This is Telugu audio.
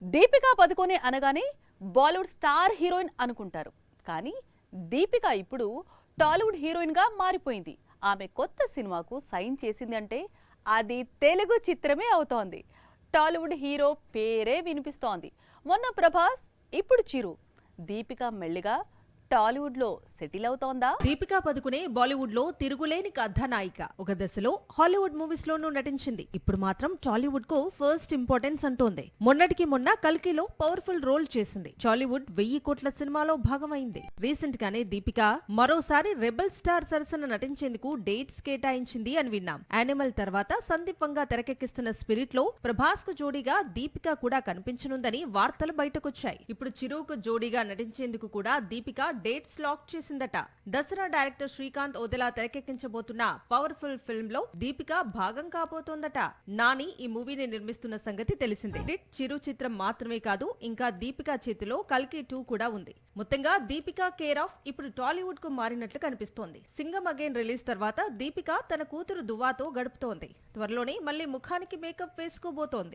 దీపికా పదుకొనే అనగానే బాలీవుడ్ స్టార్ హీరోయిన్ అనుకుంటారు. కానీ దీపిక ఇప్పుడు టాలీవుడ్ హీరోయిన్ గా మారిపోయింది. ఆమె కొత్త సినిమాకు సైన్ చేసింది అంటే అది తెలుగు చిత్రమే అవుతోంది. టాలీవుడ్ హీరో పేరే వినిపిస్తోంది. మొన్న ప్రభాస్, ఇప్పుడు చిరు. దీపిక మెల్లిగా టాలీవుడ్ లో సెటిల్ అవుతోందా? దీపికా పదుకునే బాలీవుడ్ లో తిరుగులేని కథానాయిక. ఒక దశలో హాలీవుడ్ మూవీస్ లోనూ నటించింది. ఇప్పుడు మాత్రం టాలీవుడ్ కు ఫస్ట్ ఇంపార్టెన్స్ అంటోంది. మొన్నటికి మొన్న కల్కిలో పవర్ఫుల్ రోల్ చేసింది. టాలీవుడ్ 1000 కోట్ల సినిమాలో భాగమైంది. రీసెంట్ గానే దీపిక మరోసారి రెబల్ స్టార్ సరసన నటించేందుకు డేట్స్ కేటాయించింది అని విన్నాం. యానిమల్ తర్వాత సందీప్ వంగా తెరకెక్కిస్తున్న స్పిరిట్ లో ప్రభాస్ కు జోడీగా దీపిక కూడా కనిపించనుందని వార్తలు బయటకొచ్చాయి. ఇప్పుడు చిరుకు జోడీగా నటించేందుకు కూడా దీపిక డేట్స్ లాక్ చేసిందట. దసరా డైరెక్టర్ శ్రీకాంత్ ఓదెలా తెరకెక్కించబోతున్న పవర్ఫుల్ ఫిల్మ్ లో దీపిక భాగం కాబోతోందట. నాని ఈ మూవీని నిర్మిస్తున్న సంగతి తెలిసిందే. చిరు చిత్రం మాత్రమే కాదు, ఇంకా దీపిక చేతిలో కల్కి 2 కూడా ఉంది. మొత్తంగా దీపిక కేర్ ఆఫ్ ఇప్పుడు టాలీవుడ్ కు మారినట్లు కనిపిస్తోంది. సింగం అగైన్ రిలీజ్ తర్వాత దీపిక తన కూతురు దువాతో గడుపుతోంది. త్వరలోనే మళ్లీ ముఖానికి మేకప్ వేసుకోబోతోంది.